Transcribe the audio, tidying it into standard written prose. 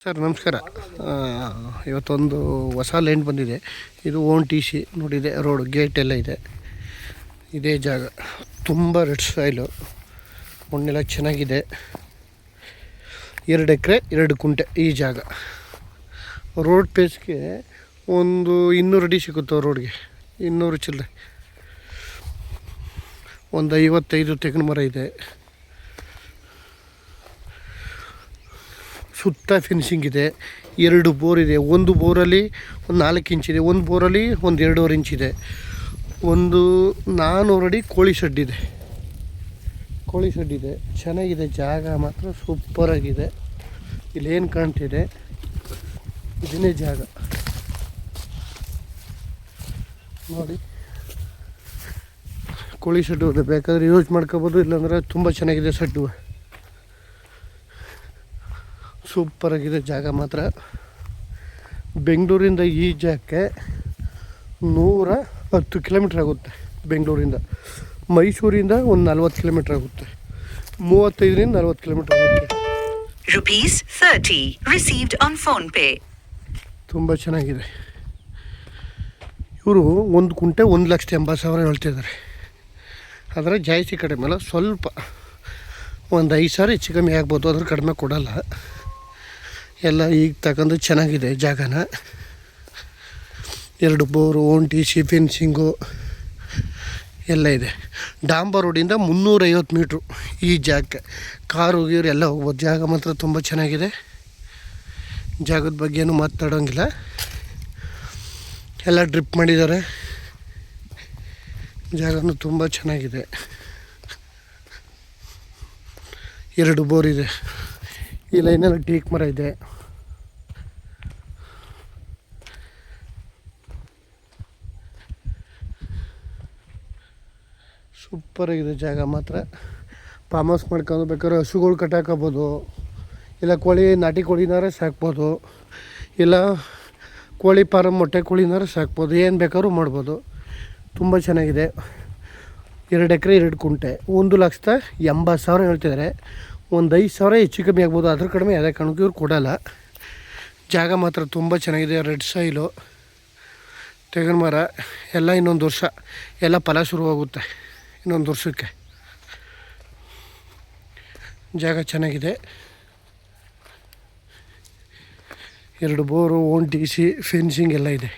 Sir ನಮಸ್ಕಾರ. ಇವತ್ತೊಂದು ಹೊಸ ಲ್ಯಾಂಡ್ ಬಂದಿದೆ. ಇದು ಓನ್ ಟಿ ಸಿ ನೋಡಿದೆ, ರೋಡ್ ಗೇಟ್ ಎಲ್ಲ ಇದೆ. ಇದೇ ಜಾಗ ತುಂಬ ರೆಡ್ ಸಾಯಿಲು, ಮಣ್ಣೆಲ್ಲ ಚೆನ್ನಾಗಿದೆ. 2 ಎಕರೆ 2 ಕುಂಟೆ ಈ ಜಾಗ. ರೋಡ್ ಪೇಸ್ಗೆ ಒಂದು 200 ಅಡಿ ಸಿಗುತ್ತವೆ. ರೋಡ್ಗೆ 200 ಚಿಲ್ಲರೆ. ಒಂದು 55 ತೆಂಗಿನ ಮರ ಇದೆ. ಸುತ್ತ ಫಿನಿಶಿಂಗ್ ಇದೆ. 2 ಬೋರ್ ಇದೆ. ಒಂದು ಬೋರಲ್ಲಿ ಒಂದು 4 ಇಂಚಿದೆ, ಒಂದು ಬೋರಲ್ಲಿ ಒಂದು 2.5 ಇಂಚಿದೆ. ಒಂದು 400 ಅಡಿ ಕೋಳಿ ಶೆಡ್ ಇದೆ. ಚೆನ್ನಾಗಿದೆ ಜಾಗ, ಮಾತ್ರ ಸೂಪರಾಗಿದೆ. ಇಲ್ಲೇನು ಕಾಣ್ತಿದೆ ಇದನ್ನೇ ಜಾಗ ನೋಡಿ. ಕೋಳಿ ಶೆಡ್ಡು ಬೇಕಾದರೆ ಯೂಸ್ ಮಾಡ್ಕೋಬೋದು, ಇಲ್ಲಾಂದರೆ ತುಂಬ ಚೆನ್ನಾಗಿದೆ ಶೆಡ್ಡು. ಸೂಪರಾಗಿದೆ ಜಾಗ ಮಾತ್ರ. ಬೆಂಗಳೂರಿಂದ ಈ ಜಾಗಕ್ಕೆ 110 ಕಿಲೋಮೀಟ್ರ್ ಆಗುತ್ತೆ. ಬೆಂಗಳೂರಿಂದ ಮೈಸೂರಿಂದ ಒಂದು 40 ಕಿಲೋಮೀಟ್ರ್ ಆಗುತ್ತೆ. 35ರಿಂದ 40 ಕಿಲೋಮೀಟ್ರ್ ಆಗುತ್ತೆ. ₹30 received on phone pay. ತುಂಬ ಚೆನ್ನಾಗಿದೆ. ಇವರು 1 ಕುಂಟೆ 1,80,000 ಹೇಳ್ತಿದ್ದಾರೆ. ಅದರ ಜಾಸ್ತಿ ಕಡಿಮೆ ಅಲ್ಲ, ಸ್ವಲ್ಪ ಒಂದು 5,000 ಹೆಚ್ಚು ಕಮ್ಮಿ ಆಗ್ಬೋದು, ಅದ್ರ ಕಡಿಮೆ ಕೊಡೋಲ್ಲ. ಎಲ್ಲ ಈಗ ತಗೊಂಡು ಚೆನ್ನಾಗಿದೆ ಜಾಗನ. 2 bore, own T C, fencing ಎಲ್ಲ ಇದೆ. ಡಾಂಬರ್ ರೋಡಿಂದ 350 ಮೀಟ್ರು ಈ ಜಾಗಕ್ಕೆ. ಕಾರು ಗೀರು ಎಲ್ಲ ಹೋಗ್ಬೋದು. ಜಾಗ ಮಾತ್ರ ತುಂಬ ಚೆನ್ನಾಗಿದೆ. ಜಾಗದ ಬಗ್ಗೆ ಏನು ಮಾತಾಡೋಂಗಿಲ್ಲ. ಎಲ್ಲ ಡ್ರಿಪ್ ಮಾಡಿದ್ದಾರೆ. ಜಾಗನೂ ತುಂಬ ಚೆನ್ನಾಗಿದೆ. 2 ಬೋರ್ ಇದೆ. ಈ ಲೈನಲ್ಲಿ ಟೀಕ್ ಮರ ಇದೆ. ಸೂಪರಾಗಿದೆ ಜಾಗ ಮಾತ್ರ. ಫಾರ್ಮ್ ಹೌಸ್ ಮಾಡ್ಕೊಂಡು ಬೇಕಾದ್ರೆ ಹಸುಗಳು ಕಟ್ಟಾಕೋಬೋದು, ಇಲ್ಲ ನಾಟಿ ಕೋಳಿನಾರ ಸಾಕ್ಬೋದು, ಇಲ್ಲ ಕೋಳಿ ಫಾರಮ್ ಮೊಟ್ಟೆ ಕೋಳಿನಾರ ಸಾಕ್ಬೋದು. ಏನು ಬೇಕಾದ್ರೂ ಮಾಡ್ಬೋದು. ತುಂಬ ಚೆನ್ನಾಗಿದೆ. 2 ಎಕರೆ 2 ಕುಂಟೆ 1,80,000 ಹೇಳ್ತಿದ್ದಾರೆ. ಒಂದು 5,000 ಹೆಚ್ಚು ಕಮ್ಮಿ ಆಗ್ಬೋದು, ಅದ್ರ ಕಡಿಮೆ ಯಾವುದೇ ಕಾರಣಕ್ಕೂ ಇವ್ರು ಕೊಡೋಲ್ಲ. ಜಾಗ ಮಾತ್ರ ತುಂಬ ಚೆನ್ನಾಗಿದೆ. ರೆಡ್ ಸಾಯಿಲು, ತೆಂಗಿನ ಮರ ಎಲ್ಲ. ಇನ್ನೊಂದು ವರ್ಷ ಎಲ್ಲ ಫಲ ಶುರುವಾಗುತ್ತೆ. ಇನ್ನೊಂದು ವರ್ಷಕ್ಕೆ ಜಾಗ ಚೆನ್ನಾಗಿದೆ. 2 bore, own T C, fencing ಎಲ್ಲ ಇದೆ.